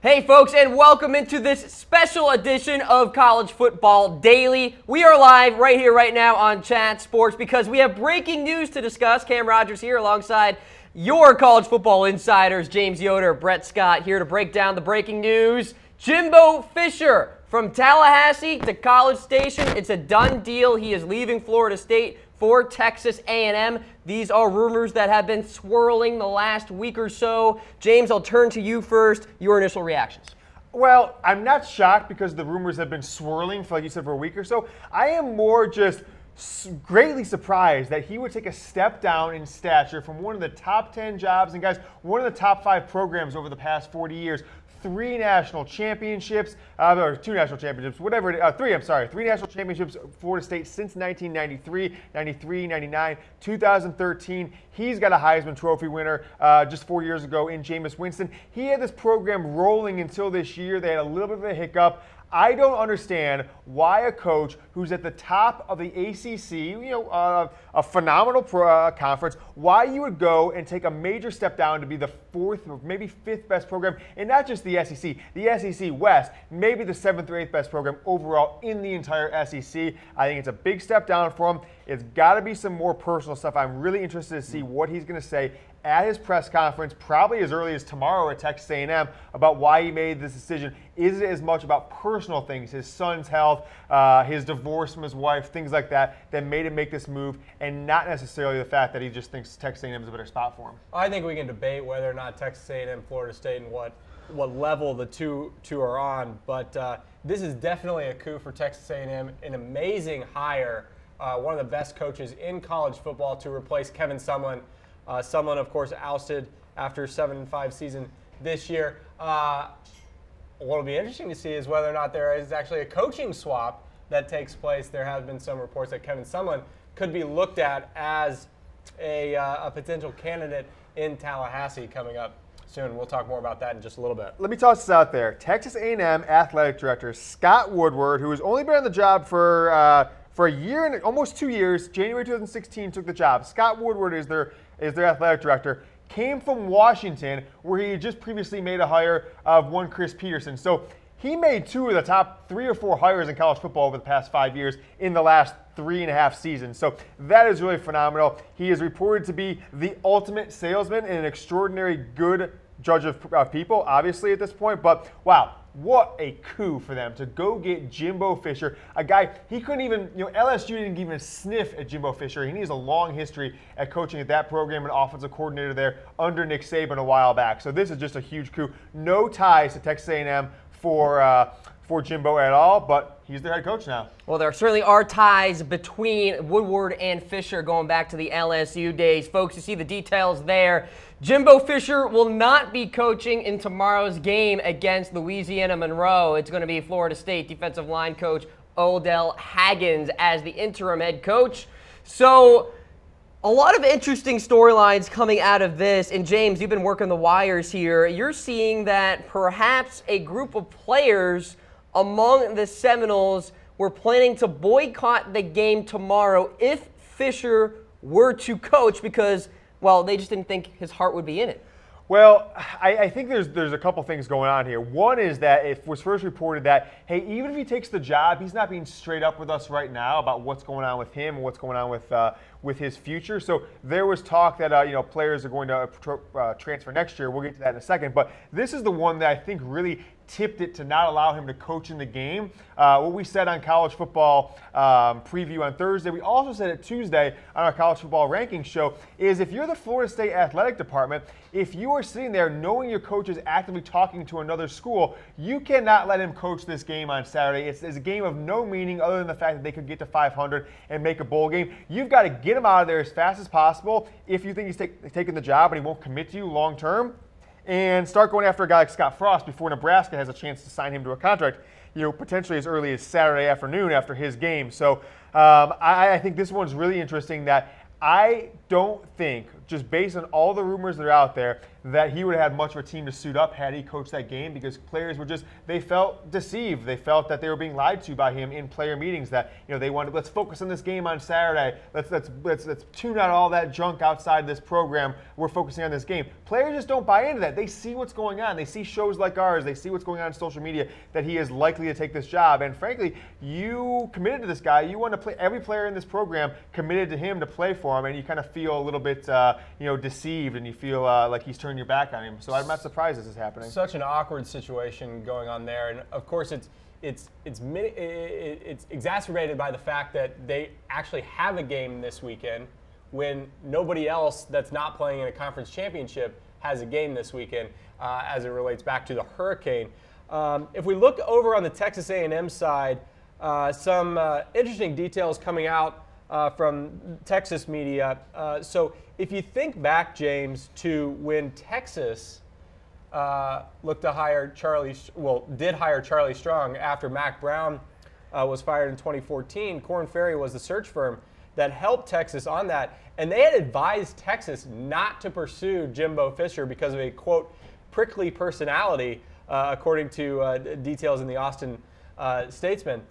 Hey folks, and welcome into this special edition of College Football Daily. We are live right here, right now on Chat Sports because we have breaking news to discuss. Cam Rogers here alongside your college football insiders, James Yoder, Brett Scott, here to break down the breaking news. Jimbo Fisher from Tallahassee to College Station. It's a done deal. He is leaving Florida State for Texas A&M. These are rumors that have been swirling the last week or so. James, I'll turn to you first. Your initial reactions. Well, I'm not shocked because the rumors have been swirling for, like you said, for a week or so. I am more just greatly surprised that he would take a step down in stature from one of the top 10 jobs and, guys, one of the top 5 programs over the past 40 years. 3 national championships, or 2 national championships, whatever, 3 national championships, Florida State since 1993, 93, 99, 2013. He's got a Heisman Trophy winner just 4 years ago in Jameis Winston. He had this program rolling until this year. They had a little bit of a hiccup. I don't understand why a coach who's at the top of the ACC, a phenomenal conference, why you would go and take a major step down to be the 4th or maybe 5th best program, and not just the SEC West, maybe the 7th or 8th best program overall in the entire SEC. I think it's a big step down for him. It's got to be some more personal stuff. I'm really interested to see what he's going to say at his press conference, probably as early as tomorrow at Texas A&M, about why he made this decision. Is it as much about personal things, his son's health, his divorce from his wife, things like that, that made him make this move, and not necessarily the fact that he just thinks Texas A&M is a better spot for him? I think we can debate whether or not Texas A&M, Florida State, and what level the two are on, but this is definitely a coup for Texas A&M, an amazing hire, one of the best coaches in college football to replace Kevin Sumlin. Sumlin, of course, ousted after 7-5 season this year. What will be interesting to see is whether or not there is actually a coaching swap that takes place. There have been some reports that Kevin Sumlin could be looked at as a potential candidate in Tallahassee coming up soon. We'll talk more about that in just a little bit. Let me toss this out there. Texas A&M athletic director Scott Woodward, who has only been on the job for a year and almost 2 years, January 2016 took the job. Scott Woodward is their athletic director, came from Washington, where he had just previously made a hire of one Chris Peterson. So he made 2 of the top 3 or 4 hires in college football over the past 5 years in the last 3.5 seasons. So that is really phenomenal. He is reported to be the ultimate salesman and an extraordinary good judge of people, obviously, at this point. But wow, what a coup for them to go get Jimbo Fisher, a guy he couldn't even, LSU didn't even sniff at Jimbo Fisher. He has a long history at coaching at that program and offensive coordinator there under Nick Saban a while back. So this is just a huge coup. No ties to Texas A&M for Jimbo at all, but he's their head coach now. Well, there certainly are ties between Woodward and Fisher going back to the LSU days. Folks, you see the details there. Jimbo Fisher will not be coaching in tomorrow's game against Louisiana Monroe. It's going to be Florida State defensive line coach Odell Haggins as the interim head coach. So a lot of interesting storylines coming out of this. And James, you've been working the wires here. You're seeing that perhaps a group of players among the Seminoles were planning to boycott the game tomorrow if Fisher were to coach because, well, they just didn't think his heart would be in it. Well, I think there's a couple things going on here. One is that it was first reported that, hey, even if he takes the job, he's not being straight up with us right now about what's going on with him and what's going on with his future. So there was talk that players are going to transfer next year. We'll get to that in a second. But this is the one that I think really tipped it to not allow him to coach in the game. What we said on College Football Preview on Thursday, we also said it Tuesday on our College Football Rankings show, is if you're the Florida State Athletic Department, if you are sitting there knowing your coach is actively talking to another school, you cannot let him coach this game on Saturday. It's a game of no meaning other than the fact that they could get to 500 and make a bowl game. You've got to get him out of there as fast as possible if you think he's taking the job and he won't commit to you long term, and start going after a guy like Scott Frost before Nebraska has a chance to sign him to a contract, potentially as early as Saturday afternoon after his game. So I think this one's really interesting that I don't think just based on all the rumors that are out there, that he would have had much of a team to suit up had he coached that game, because players were just, they felt deceived. They felt that they were being lied to by him in player meetings, that, you know, they wanted, let's focus on this game on Saturday. Let's tune out all that junk outside this program. We're focusing on this game. Players just don't buy into that. They see what's going on. They see shows like ours. They see what's going on in social media, that he is likely to take this job. And frankly, you committed to this guy. You want to play, every player in this program committed to him to play for him, and you kind of feel a little bit, you know, deceived, and you feel like he's turning your back on him. So I'm not surprised this is happening. Such an awkward situation going on there, and of course it's exacerbated by the fact that they actually have a game this weekend when nobody else that's not playing in a conference championship has a game this weekend, as it relates back to the Hurricane. If we look over on the Texas A&M side, some interesting details coming out from Texas media. So if you think back, James, to when Texas looked to hire did hire Charlie Strong after Mac Brown was fired in 2014, Korn Ferry was the search firm that helped Texas on that. And they had advised Texas not to pursue Jimbo Fisher because of a, quote, prickly personality, according to details in the Austin Statesman.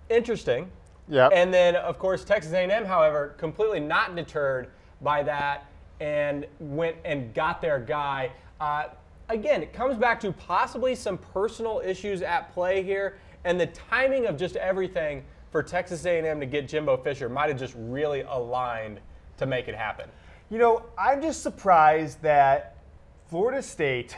Interesting. Yeah. And then, of course, Texas A&M, however, completely not deterred by that and went and got their guy. Again, it comes back to possibly some personal issues at play here, and the timing of just everything for Texas A&M to get Jimbo Fisher might have just really aligned to make it happen. You know, I'm just surprised that Florida State,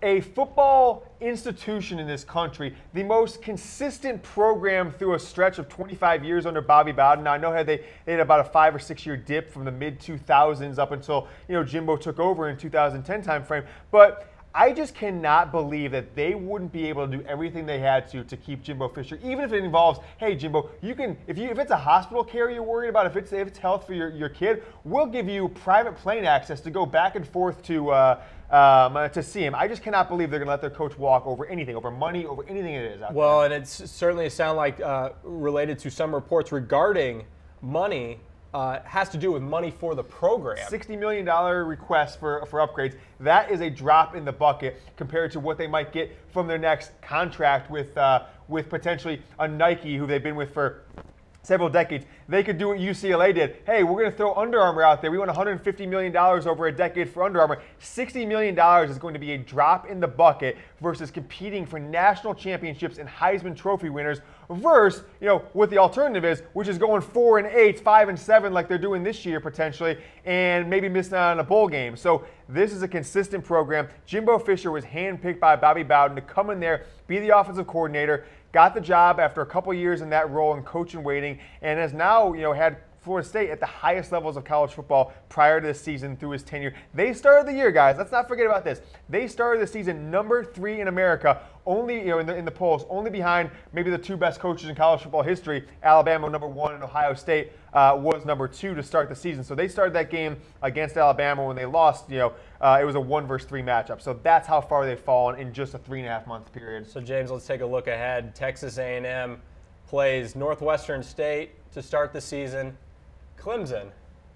a football institution in this country, the most consistent program through a stretch of 25 years under Bobby Bowden. Now, I know they had about a 5 or 6 year dip from the mid-2000s up until, you know, Jimbo took over in 2010 timeframe. But I just cannot believe that they wouldn't be able to do everything they had to keep Jimbo Fisher, even if it involves, hey, Jimbo, you can, if it's a hospital care you're worried about, if it's health for your kid, we'll give you private plane access to go back and forth to see him. I just cannot believe they're going to let their coach walk over anything, over money, over anything it is out there. Well, and it's certainly sound like related to some reports regarding money. Has to do with money for the program. $60 million request for upgrades. That is a drop in the bucket compared to what they might get from their next contract with potentially a Nike, who they've been with for several decades. They could do what UCLA did. Hey, we're going to throw Under Armour out there. We want $150 million over a decade for Under Armour. $60 million is going to be a drop in the bucket versus competing for national championships and Heisman Trophy winners versus, you know, what the alternative is, which is going 4-8, 5-7 like they're doing this year potentially, and maybe missing out on a bowl game. So this is a consistent program. Jimbo Fisher was handpicked by Bobby Bowden to come in there, be the offensive coordinator, got the job after a couple years in that role in coach and waiting, and has now, you know, had Florida State at the highest levels of college football prior to this season through his tenure. They started the year, guys. Let's not forget about this. They started the season number 3 in America, only, you know, in the polls, only behind maybe the 2 best coaches in college football history. Alabama number 1 and Ohio State was number 2 to start the season. So they started that game against Alabama when they lost. You know, it was a 1 versus 3 matchup. So that's how far they've fallen in just a 3.5 month period. So James, let's take a look ahead. Texas A&M plays Northwestern State to start the season. Clemson,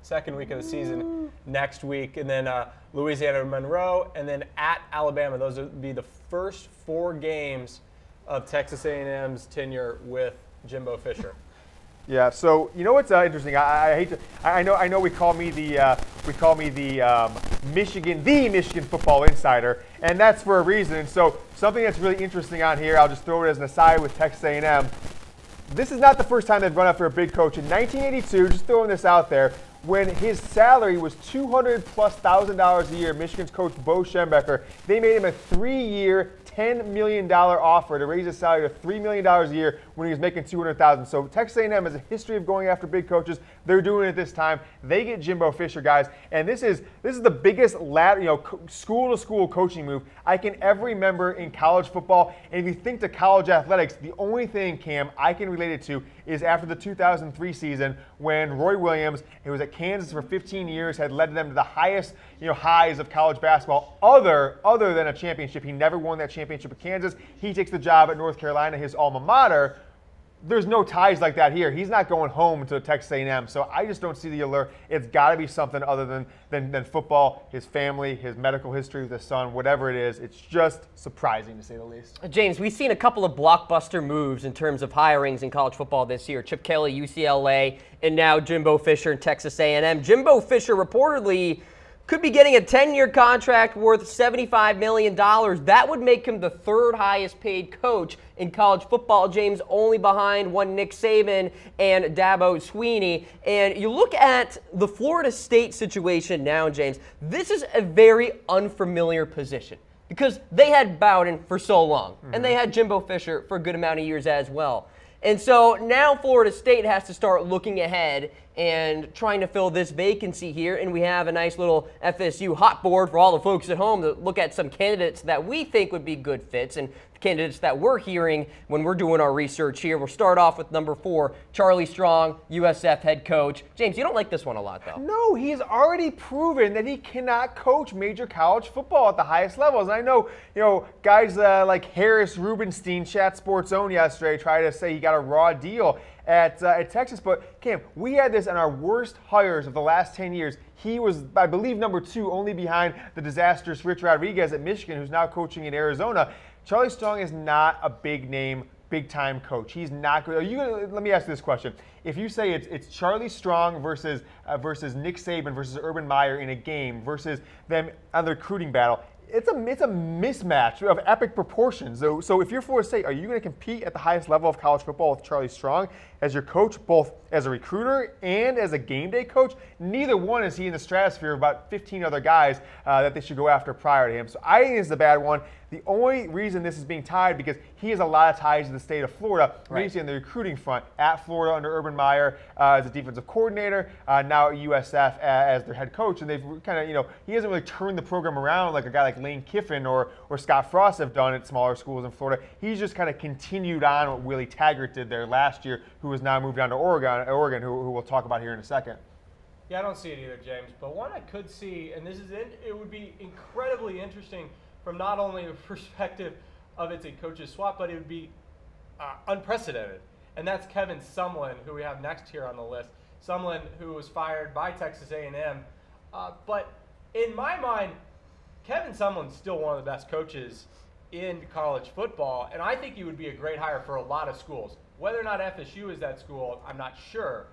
second week of the season next week, and then Louisiana Monroe, and then at Alabama. Those would be the first 4 games of Texas A&M's tenure with Jimbo Fisher. Yeah. So you know what's interesting? I hate to. I know we call me the Michigan football insider, and that's for a reason. And so something that's really interesting on here, I'll just throw it as an aside with Texas A&M. This is not the first time they've run after a big coach. In 1982, just throwing this out there, when his salary was $200,000+ a year, Michigan's coach Bo Schembechler, they made him a 3-year, $10 million offer to raise his salary to $3 million a year when he was making $200,000. So Texas A&M has a history of going after big coaches. They're doing it this time. They get Jimbo Fisher, guys, and this is the biggest school-to-school coaching move I can ever remember in college football. And if you think to college athletics, the only thing, Cam, I can relate it to is after the 2003 season when Roy Williams, who was at Kansas for 15 years, had led them to the highest, highs of college basketball other than a championship. He never won that championship at Kansas. He takes the job at North Carolina, his alma mater. there's no ties like that here. He's not going home to Texas A&M, so I just don't see the allure. It's got to be something other than football, his family, his medical history with his son, whatever it is. It's just surprising, to say the least. James, we've seen a couple of blockbuster moves in terms of hirings in college football this year. Chip Kelly, UCLA, and now Jimbo Fisher in Texas A&M. Jimbo Fisher reportedly could be getting a 10-year contract worth $75 million. That would make him the third highest paid coach in college football, James, only behind one Nick Saban and Dabo Swinney. And you look at the Florida State situation now, James, this is a very unfamiliar position because they had Bowden for so long, and they had Jimbo Fisher for a good amount of years as well. And so now Florida State has to start looking ahead and trying to fill this vacancy here. And we have a nice little FSU hot board for all the folks at home to look at some candidates that we think would be good fits and candidates that we're hearing when we're doing our research here. We'll start off with number 4, Charlie Strong, USF head coach. James, you don't like this one a lot, though. No, he's already proven that he cannot coach major college football at the highest levels. And I know, guys like Harris Rubenstein, Chat Sports Zone yesterday, tried to say he got a raw deal at Texas. But, Cam, we had this on our worst hires of the last 10 years. He was, I believe, number 2, only behind the disastrous Rich Rodriguez at Michigan, who's now coaching in Arizona. Charlie Strong is not a big-name, big-time coach. He's not good. Let me ask you this question. If you say it's Charlie Strong versus Nick Saban versus Urban Meyer in a game versus them on the recruiting battle, it's a mismatch of epic proportions. So if you're Florida State, are you going to compete at the highest level of college football with Charlie Strong as your coach, both as a recruiter and as a game day coach? Neither one is he in the stratosphere of about 15 other guys that they should go after prior to him. So I think it's a bad one. The only reason this is being tied because he has a lot of ties to the state of Florida, basically on the recruiting front. At Florida under Urban Meyer as a defensive coordinator, now at USF as their head coach, and they've kind of, he hasn't really turned the program around like a guy like Lane Kiffin or Scott Frost have done at smaller schools in Florida. He's just kind of continued on what Willie Taggart did there last year, who has now moved on to Oregon, who we'll talk about here in a second. Yeah, I don't see it either, James. But one I could see, and this is it would be incredibly interesting from not only the perspective of it's a coach's swap, but it would be unprecedented. And that's Kevin Sumlin, who we have next here on the list. Sumlin, who was fired by Texas A&M. But in my mind, Kevin Sumlin's still one of the best coaches in college football, and I think he would be a great hire for a lot of schools. Whether or not FSU is that school, I'm not sure,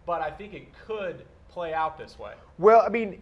but I think it could play out this way. Well, I mean,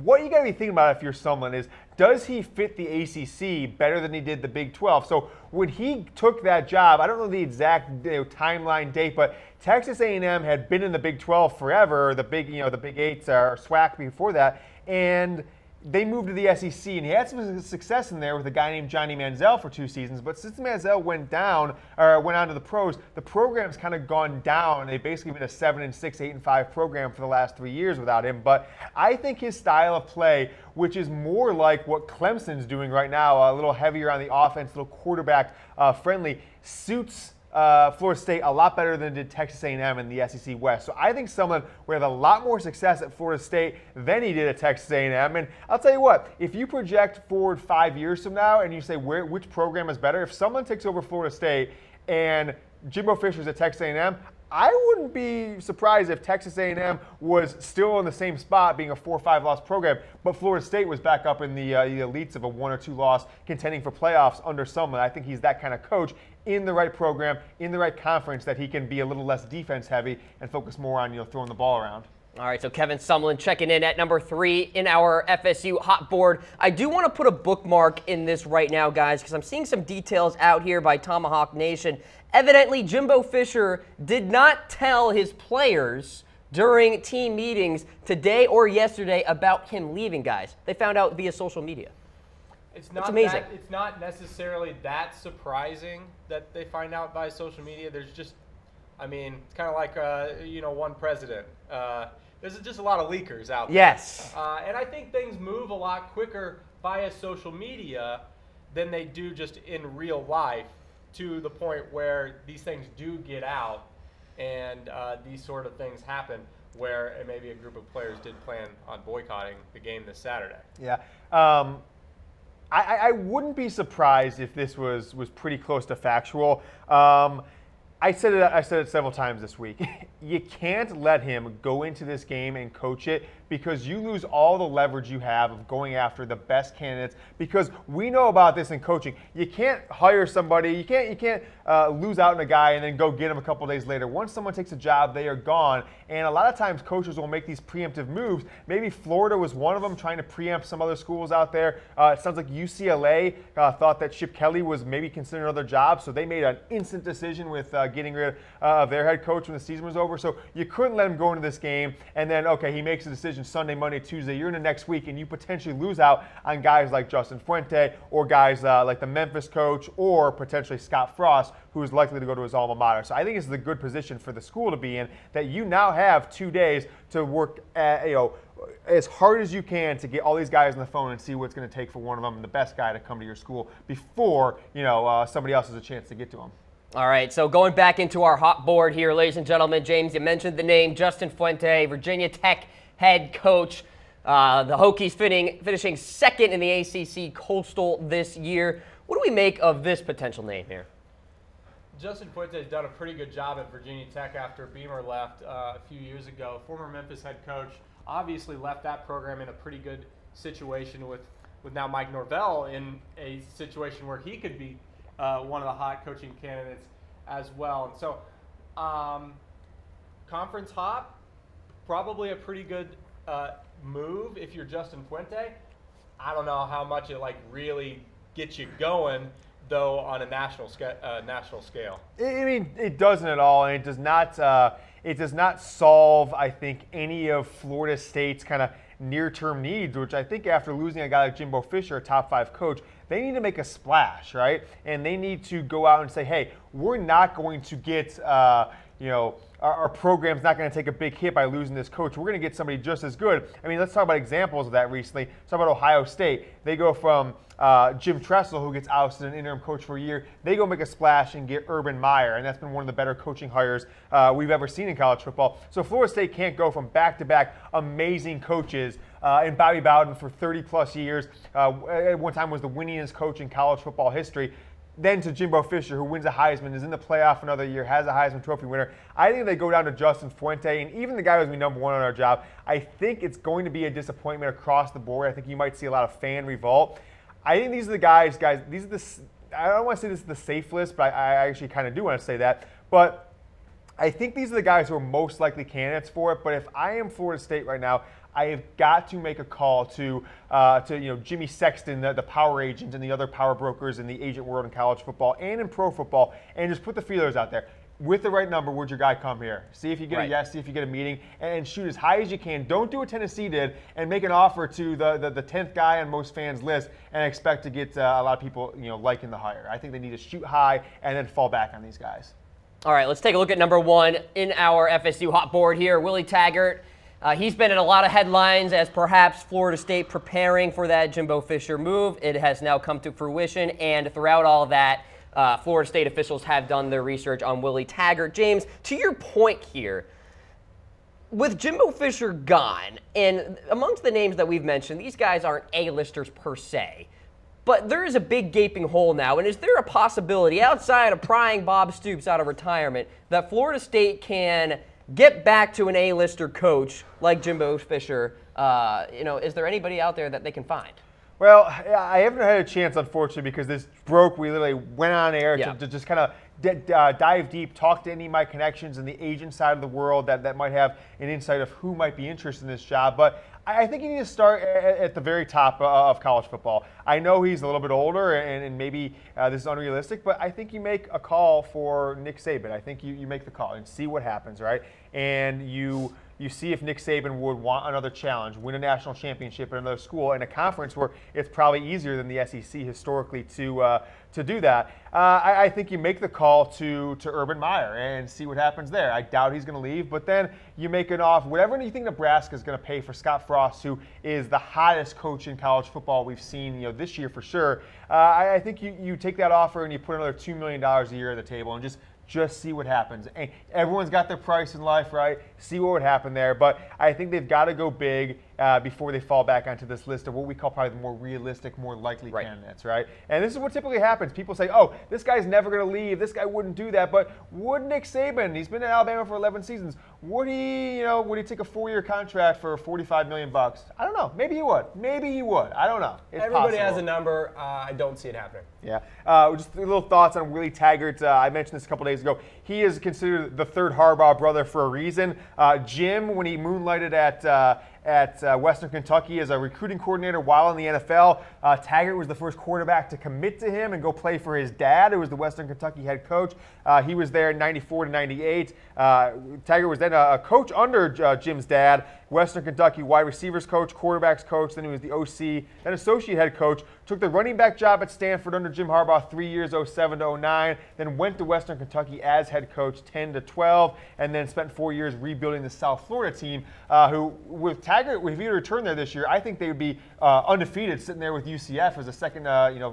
what you got to be thinking about if you're someone is, does he fit the ACC better than he did the Big 12? So when he took that job, I don't know the exact timeline date, but Texas A&M had been in the Big 12 forever, the Big 8s or SWAC before that, and they moved to the SEC, and he had some success in there with a guy named Johnny Manziel for 2 seasons. But since Manziel went on to the pros, the program's kind of gone down. They've basically been a 7-6, 8-5 program for the last 3 years without him. But I think his style of play, which is more like what Clemson's doing right now, a little heavier on the offense, a little quarterback friendly, suits Florida State a lot better than did Texas A&M in the SEC West. So I think someone would have a lot more success at Florida State than he did at Texas A&M. And I'll tell you what, if you project forward 5 years from now and you say which program is better, if someone takes over Florida State and Jimbo Fisher's at Texas A&M, I wouldn't be surprised if Texas A&M was still in the same spot, being a 4 or 5 loss program, but Florida State was back up in the elites of a 1 or 2 loss, contending for playoffs under someone. I think he's that kind of coach in the right program, in the right conference, that he can be a little less defense heavy and focus more on throwing the ball around. All right, so Kevin Sumlin checking in at number 3 in our FSU hot board. I do want to put a bookmark in this right now, guys, because I'm seeing some details out here by Tomahawk Nation. Evidently, Jimbo Fisher did not tell his players during team meetings today or yesterday about him leaving, guys. They found out via social media. It's amazing. It's not necessarily that surprising that they find out by social media. There's just, it's kind of like, one president. There's just a lot of leakers out there. Yes. And I think things move a lot quicker via social media than they do just in real life, to the point where these things do get out and these sort of things happen where maybe a group of players did plan on boycotting the game this Saturday. Yeah. I wouldn't be surprised if this was pretty close to factual. I said it several times this week. You can't let him go into this game and coach it, because you lose all the leverage you have of going after the best candidates, because we know about this in coaching. You can't hire somebody, you can't lose out on a guy and then go get him a couple days later. Once someone takes a job, they are gone. And a lot of times coaches will make these preemptive moves. Maybe Florida was one of them, trying to preempt some other schools out there. It sounds like UCLA thought that Chip Kelly was maybe considering another job, so they made an instant decision with getting rid of their head coach when the season was over. So you couldn't let him go into this game and then, okay, he makes a decision Sunday, Monday, Tuesday. You're in the next week, and you potentially lose out on guys like Justin Fuente or guys like the Memphis coach or potentially Scott Frost, who is likely to go to his alma mater. So I think this is a good position for the school to be in, that you now have 2 days to work as hard as you can to get all these guys on the phone and see what's going to take for one of them and the best guy to come to your school before somebody else has a chance to get to him. All right, so going back into our hot board here, ladies and gentlemen, James, you mentioned the name Justin Fuente, Virginia Tech head coach. The Hokies finishing second in the ACC Coastal this year. What do we make of this potential name here? Justin Fuente has done a pretty good job at Virginia Tech after Beamer left a few years ago. Former Memphis head coach, obviously left that program in a pretty good situation with now Mike Norvell in a situation where he could be one of the hot coaching candidates as well. And so conference hop, probably a pretty good move if you're Justin Fuente. I don't know how much it really gets you going, though, on a national scale. I mean, it doesn't at all, and it does not solve, I think, any of Florida State's kind of near-term needs, which I think after losing a guy like Jimbo Fisher, a top-5 coach, they need to make a splash, right? And they need to go out and say, hey, we're not going to get, our program's not going to take a big hit by losing this coach. We're going to get somebody just as good. I mean, let's talk about examples of that recently. Let's talk about Ohio State. They go from Jim Tressel, who gets ousted, an interim coach for a year. They go make a splash and get Urban Meyer, and that's been one of the better coaching hires we've ever seen in college football. So Florida State can't go from back-to-back amazing coaches and Bobby Bowden for 30-plus years. At one time was the winningest coach in college football history. Then to Jimbo Fisher, who wins a Heisman, is in the playoff another year, has a Heisman Trophy winner. I think they go down to Justin Fuente, and even the guy who's going to be #1 on our job, I think it's going to be a disappointment across the board. I think you might see a lot of fan revolt. I think these are the guys, these are the, I don't want to say this is the safe list, but I actually kind of do want to say that. But I think these are the guys who are most likely candidates for it. But if I am Florida State right now, I have got to make a call to Jimmy Sexton, the power agent, and the other power brokers in the agent world in college football and in pro football, and just put the feelers out there. With the right number, would your guy come here? See if you get a yes, see if you get a meeting, and shoot as high as you can. Don't do what Tennessee did and make an offer to the 10th guy on most fans' list and expect to get a lot of people liking the hire. I think they need to shoot high and then fall back on these guys. All right, let's take a look at #1 in our FSU hot board here, Willie Taggart. He's been in a lot of headlines as perhaps Florida State preparing for that Jimbo Fisher move. It has now come to fruition, and throughout all of that, Florida State officials have done their research on Willie Taggart. James, to your point here, with Jimbo Fisher gone, and amongst the names that we've mentioned, these guys aren't A-listers per se, but there is a big gaping hole now, and is there a possibility, outside of prying Bob Stoops out of retirement, that Florida State can get back to an A-lister coach like Jimbo Fisher? Is there anybody out there that they can find? Well, I haven't had a chance, unfortunately, because this broke. We literally went on air to just kind of dive deep, talk to any of my connections in the agent side of the world that might have an insight of who might be interested in this job. But I think you need to start at the very top of college football. I know he's a little bit older, and maybe this is unrealistic, but I think you make a call for Nick Saban. I think you make the call and see what happens, right? And you see if Nick Saban would want another challenge, win a national championship at another school in a conference where it's probably easier than the SEC historically to do that. I think you make the call to Urban Meyer and see what happens there. I doubt he's going to leave, but then you make an offer. Whatever you think Nebraska is going to pay for Scott Frost, who is the hottest coach in college football we've seen this year for sure, I think you take that offer and you put another $2 million a year at the table and just see what happens. And everyone's got their price in life, right? See what would happen there. But I think they've got to go big before they fall back onto this list of what we call probably the more realistic, more likely candidates, right? And this is what typically happens. People say, oh, this guy's never going to leave. This guy wouldn't do that. But would Nick Saban, he's been in Alabama for 11 seasons, would he take a 4-year contract for $45 million? I don't know. Maybe he would. Maybe he would. I don't know. It's Everybody possible. has a number. I don't see it happening. Yeah. Just a little thoughts on Willie Taggart. I mentioned this a couple days ago. He is considered the third Harbaugh brother for a reason. Jim, when he moonlighted at Western Kentucky as a recruiting coordinator while in the NFL, Taggart was the first quarterback to commit to him and go play for his dad, who was the Western Kentucky head coach. He was there in 94 to 98. Taggart was then a coach under Jim's dad, Western Kentucky wide receivers coach, quarterbacks coach, then he was the OC, then associate head coach, took the running back job at Stanford under Jim Harbaugh 3 years, 07 to 09, then went to Western Kentucky as head coach 10 to 12, and then spent 4 years rebuilding the South Florida team, who, with Taggart, if he returned there this year, I think they would be undefeated, sitting there with UCF as a second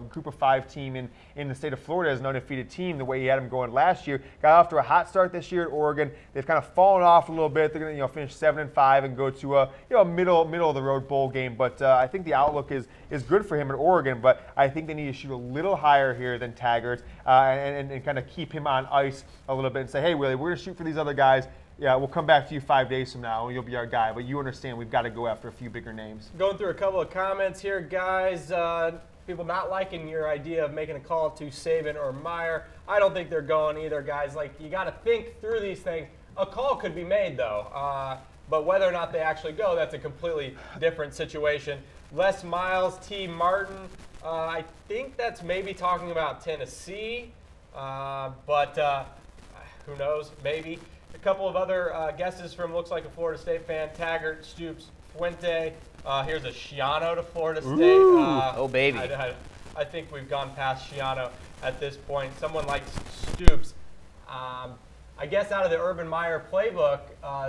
group of 5 team in the state of Florida as an undefeated team, the way he had them going last year. Got off to a hot start this year at Oregon. They've kind of fallen off a little bit. They're going to finish 7-5 and go to a middle of the road bowl game. But I think the outlook is good for him at Oregon. But I think they need to shoot a little higher here than Taggart and kind of keep him on ice a little bit and say, hey, Willie, we're going to shoot for these other guys. Yeah, we'll come back to you 5 days from now, and you'll be our guy. But you understand we've got to go after a few bigger names. Going through a couple of comments here, guys. People not liking your idea of making a call to Saban or Meyer. I don't think they're going either, guys. Like, you got to think through these things. A call could be made, though. But whether or not they actually go, that's a completely different situation. Les Miles, T. Martin. I think that's maybe talking about Tennessee. But who knows? Maybe. A couple of other guesses from looks like a Florida State fan. Taggart, Stoops, Fuente. Here's a Schiano to Florida State. Oh, baby. I think we've gone past Schiano at this point. Someone like Stoops. I guess out of the Urban Meyer playbook,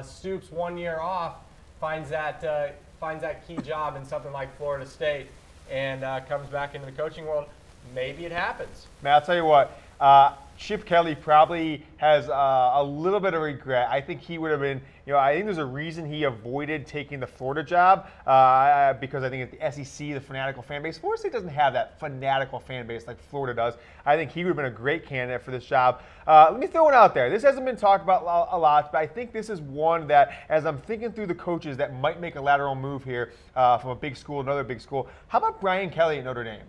Stoops 1 year off finds that key job in something like Florida State and comes back into the coaching world. Maybe it happens. Man, I'll tell you what. Chip Kelly probably has a little bit of regret. I think he would have been, I think there's a reason he avoided taking the Florida job because I think at the SEC, the fanatical fan base, Florida State doesn't have that fanatical fan base like Florida does. I think he would have been a great candidate for this job. Let me throw it out there. This hasn't been talked about a lot, but I think this is one that, as I'm thinking through the coaches that might make a lateral move here from a big school to another big school, how about Brian Kelly at Notre Dame?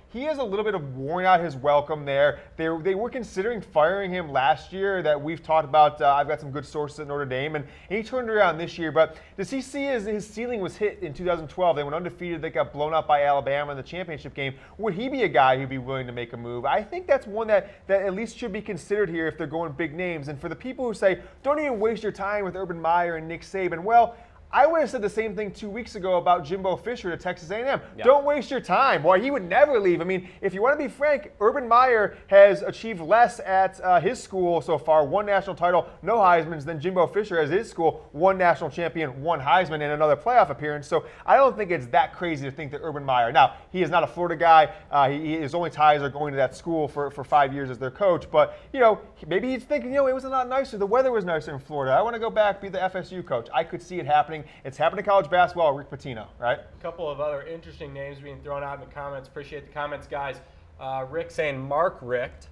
He has a little bit of worn out his welcome there. They were considering firing him last year that we've talked about. I've got some good sources at Notre Dame, and he turned around this year. But does he see his ceiling was hit in 2012? They went undefeated. They got blown out by Alabama in the championship game. Would he be a guy who'd be willing to make a move? I think that's one that at least should be considered here if they're going big names. And for the people who say, don't even waste your time with Urban Meyer and Nick Saban, well, I would have said the same thing 2 weeks ago about Jimbo Fisher to Texas A&M. Yeah. Don't waste your time. Why, he would never leave. I mean, if you want to be frank, Urban Meyer has achieved less at his school so far, 1 national title, no Heismans, than Jimbo Fisher as his school, 1 national champion, 1 Heisman, and another playoff appearance. So I don't think it's that crazy to think that Urban Meyer. Now, he is not a Florida guy. His only ties are going to that school for 5 years as their coach. But, maybe he's thinking, it was a lot nicer. The weather was nicer in Florida. I want to go back, be the FSU coach. I could see it happening. It's happened in college basketball, Rick Pitino, right? A couple of other interesting names being thrown out in the comments. Appreciate the comments, guys. Rick saying Mark Richt,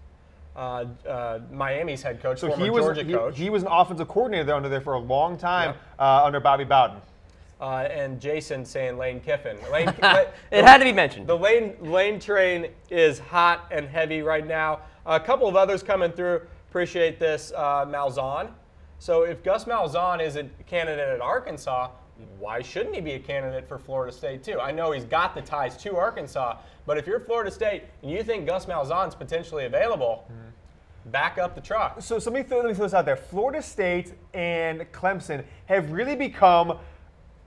Miami's head coach, so former Georgia coach. He was an offensive coordinator under there for a long time under Bobby Bowden. And Jason saying Lane Kiffin. It had to be mentioned. The Lane train is hot and heavy right now. A couple of others coming through. Appreciate this. Malzahn. So if Gus Malzahn is a candidate at Arkansas, why shouldn't he be a candidate for Florida State too? I know he's got the ties to Arkansas, but if you're Florida State and you think Gus Malzahn's potentially available, back up the truck. So let me throw this out there. Florida State and Clemson have really become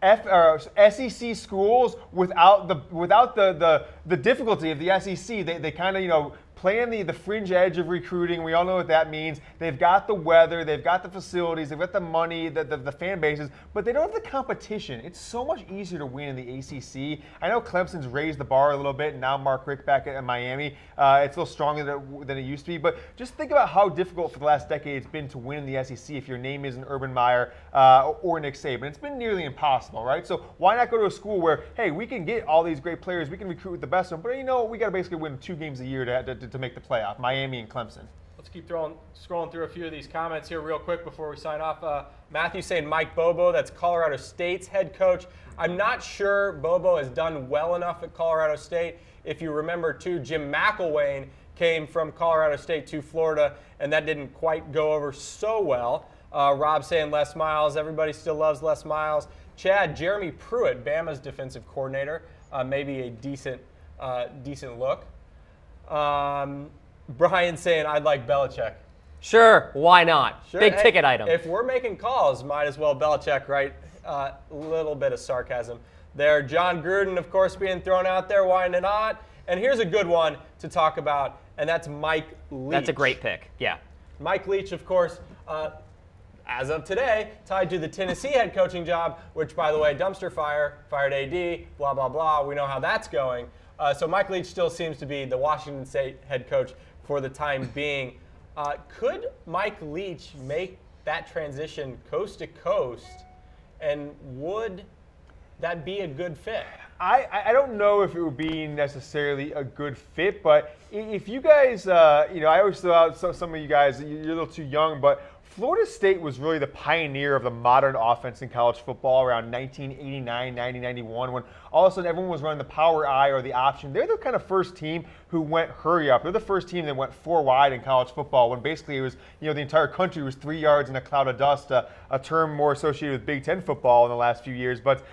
SEC schools without the difficulty of the SEC. They kind of playing the fringe edge of recruiting. We all know what that means. They've got the weather, they've got the facilities, they've got the money, the fan bases, but they don't have the competition. It's so much easier to win in the ACC. I know Clemson's raised the bar a little bit, and now Mark Richt back at Miami. It's a little stronger than it used to be, but just think about how difficult for the last decade it's been to win in the SEC if your name isn't Urban Meyer or Nick Saban. It's been nearly impossible, right? So why not go to a school where, hey, we can get all these great players, we can recruit with the best of them, but you know, we got to basically win 2 games a year to make the playoff, Miami and Clemson. Let's keep scrolling through a few of these comments here real quick before we sign off. Matthew saying Mike Bobo, that's Colorado State's head coach. I'm not sure Bobo has done well enough at Colorado State. If you remember, too, Jim McElwain came from Colorado State to Florida, and that didn't quite go over so well. Rob saying Les Miles. Everybody still loves Les Miles. Chad, Jeremy Pruitt, Bama's defensive coordinator, maybe a decent look. Brian saying, I'd like Belichick. Sure, why not? Sure. Big ticket item. If we're making calls, might as well Belichick, right? A little bit of sarcasm there. John Gruden, of course, being thrown out there. Why not? And here's a good one to talk about, and that's Mike Leach. That's a great pick, yeah. Mike Leach, of course, as of today, tied to the Tennessee head coaching job, which, by the way, dumpster fire, fired AD, blah, blah, blah. We know how that's going. So Mike Leach still seems to be the Washington State head coach for the time being. Could Mike Leach make that transition coast to coast, and would that be a good fit? I don't know if it would be necessarily a good fit, but if you guys, I always throw out some of you guys, you're a little too young, but Florida State was really the pioneer of the modern offense in college football around 1989, 1991, when all of a sudden everyone was running the power I or the option. They're the kind of first team who went hurry up. They're the first team that went 4 wide in college football when basically it was, the entire country was 3 yards in a cloud of dust, a term more associated with Big Ten football in the last few years. But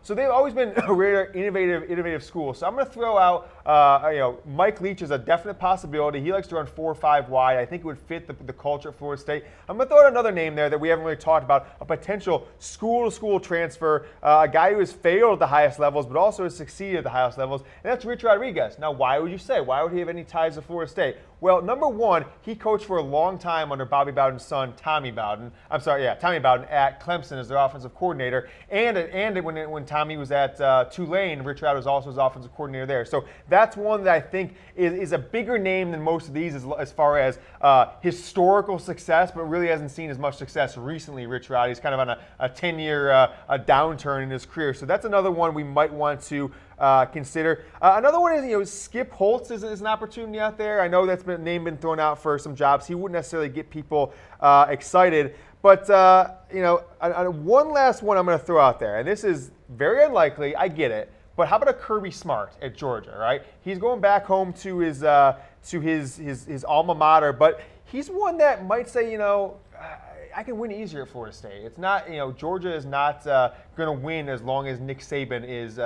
so they've always been a really innovative school. So I'm going to throw out, Mike Leach is a definite possibility. He likes to run 4 or 5 wide. I think it would fit the culture of Florida State. I'm going to throw out another name there that we haven't really talked about, a potential school-to-school transfer, a guy who has failed at the highest levels but also has succeeded at the highest levels, and that's Rich Rodriguez. Now, why would you say? Why would he have any ties to Florida State? Well, number one, he coached for a long time under Bobby Bowden's son, Tommy Bowden. Tommy Bowden at Clemson as their offensive coordinator. And when Tommy was at Tulane, Rich Rod was also his offensive coordinator there. So that's one that I think is a bigger name than most of these as far as historical success, but really hasn't seen as much success recently, Rich Rod. He's kind of on a 10-year downturn in his career. So that's another one we might want to consider. Another one is, Skip Holtz is an opportunity out there. I know that's been a name been thrown out for some jobs. He wouldn't necessarily get people excited. But, one last one I'm going to throw out there, and this is very unlikely. I get it. But how about a Kirby Smart at Georgia, right? He's going back home to his alma mater, but he's one that might say, I can win easier at Florida State. It's not, Georgia is not going to win as long as Nick Saban is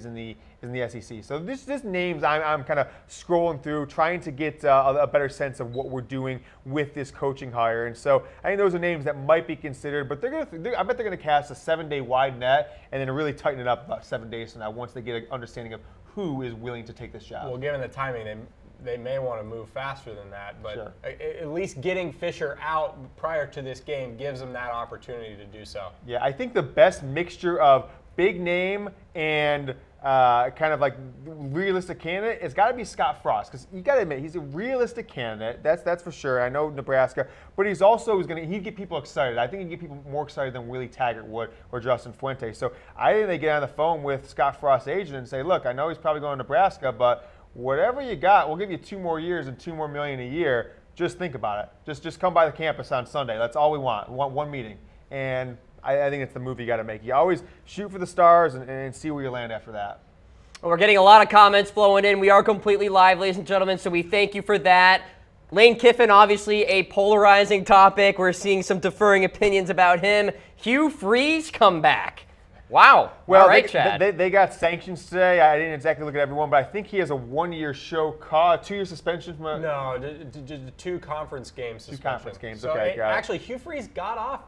in the SEC. So this names I'm kind of scrolling through, trying to get a better sense of what we're doing with this coaching hire. And so I think those are names that might be considered, but I bet they're going to cast a 7-day wide net and then really tighten it up about 7 days from now once they get an understanding of who is willing to take this job. Well, given the timing, they may want to move faster than that, but sure. At least getting Fisher out prior to this game gives them that opportunity to do so. Yeah, I think the best mixture of big name and kind of like realistic candidate, it's got to be Scott Frost, because you got to admit he's a realistic candidate. That's for sure. I know Nebraska, but he'd get people excited. I think he'd get people more excited than Willie Taggart would or Justin Fuente. So I think they get on the phone with Scott Frost's agent and say, look, I know he's probably going to Nebraska, but whatever you got, we'll give you 2 more years and $2 more million a year. Just think about it. Just come by the campus on Sunday. That's all we want. We want one meeting. And I think it's the move you got to make. You always shoot for the stars and see where you land after that. Well, we're getting a lot of comments flowing in. We are completely live, ladies and gentlemen, so we thank you for that. Lane Kiffin, obviously a polarizing topic. We're seeing some differing opinions about him. Hugh Freeze come back. Wow. Well, all right, Chad. They got sanctions today. I didn't exactly look at everyone, but I think he has a 1-year show cause, 2-year suspension from No, just 2 conference games suspension. 2 conference games, so okay. actually, Hugh Freeze got off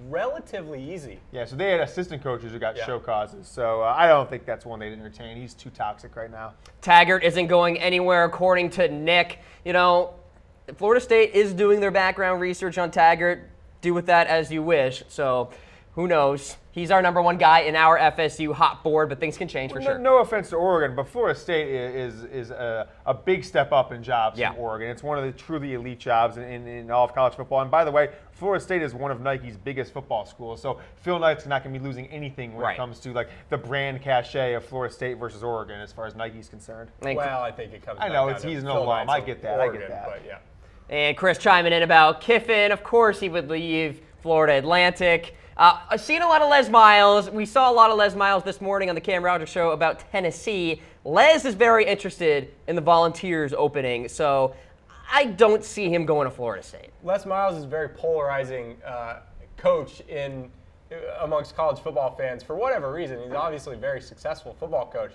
relatively easy. Yeah, so they had assistant coaches who got Yeah. show causes. So I don't think that's one they'd entertain. He's too toxic right now. Taggart isn't going anywhere, according to Nick. You know, Florida State is doing their background research on Taggart. Do with that as you wish. So who knows? He's our #1 guy in our FSU hot board, but things can change for sure. No offense to Oregon, but Florida State is a big step up in jobs from Oregon. It's one of the truly elite jobs in all of college football. And by the way, Florida State is one of Nike's biggest football schools. So Phil Knight's not going to be losing anything when it comes to like the brand cachet of Florida State versus Oregon as far as Nike's concerned. Well, I think it comes. I know he's no alum. I get that. Oregon, I get that. But yeah. And Chris chiming in about Kiffin. Of course he would leave Florida Atlantic. I've seen a lot of Les Miles. We saw a lot of Les Miles this morning on the Cam Rogers Show about Tennessee. Les is very interested in the Volunteers opening, so I don't see him going to Florida State. Les Miles is a very polarizing coach amongst college football fans for whatever reason. He's obviously a very successful football coach.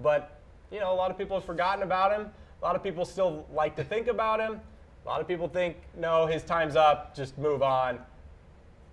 But, you know, a lot of people have forgotten about him. A lot of people still like to think about him. A lot of people think, no, his time's up, just move on.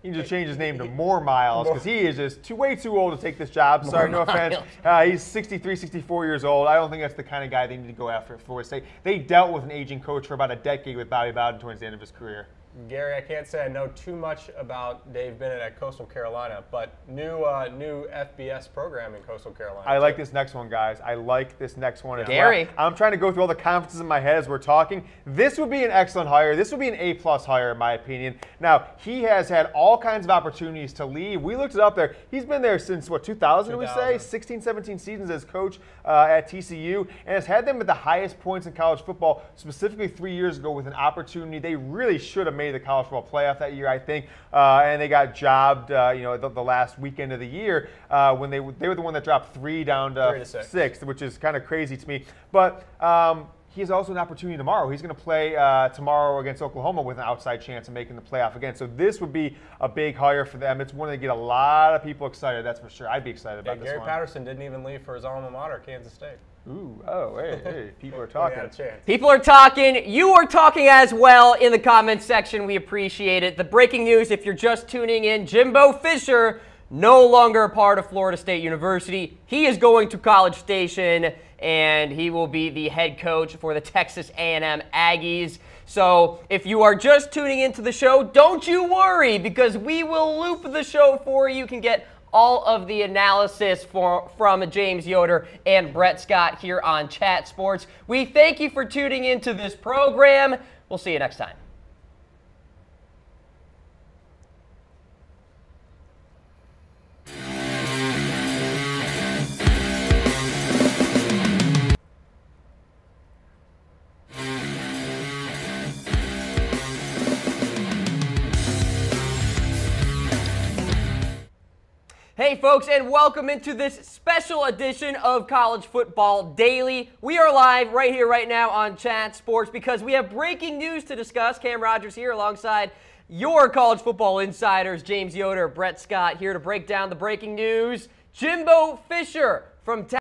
He needs to change his name to More Miles because he is just way too old to take this job. Sorry, no offense. He's 63, 64 years old. I don't think that's the kind of guy they need to go after at Florida State. They dealt with an aging coach for about a decade with Bobby Bowden towards the end of his career. Gary, I can't say I know too much about Dave Bennett at Coastal Carolina, but new FBS program in Coastal Carolina. I like this next one, guys. I like this next one as Gary. well. I'm trying to go through all the conferences in my head as we're talking. This would be an excellent hire. This would be an A+ hire, in my opinion. Now, he has had all kinds of opportunities to leave. We looked it up there. He's been there since, what, 2000, we say? 16, 17 seasons as coach at TCU, and has had them at the highest points in college football, specifically 3 years ago with an opportunity. They really should have made the college football playoff that year, I think, and they got jobbed, the last weekend of the year when they were the one that dropped 3 down to 6, which is kind of crazy to me. But he has also an opportunity tomorrow. He's going to play tomorrow against Oklahoma with an outside chance of making the playoff again. So this would be a big hire for them. It's one that get a lot of people excited, that's for sure. I'd be excited about this Gary one. Patterson didn't even leave for his alma mater, Kansas State. Ooh, oh, hey, people are talking. People are talking. You are talking as well in the comments section. We appreciate it. The breaking news, if you're just tuning in, Jimbo Fisher, no longer a part of Florida State University. He is going to College Station, and he will be the head coach for the Texas A&M Aggies. So if you are just tuning into the show, don't you worry, because we will loop the show for you. You can get all of the analysis from James Yoder and Brett Scott here on Chat Sports. We thank you for tuning into this program. We'll see you next time. Hey folks, and welcome into this special edition of College Football Daily. We are live right here, right now on Chat Sports because we have breaking news to discuss. Cam Rogers here alongside your college football insiders, James Yoder, Brett Scott, here to break down the breaking news. Jimbo Fisher from Texas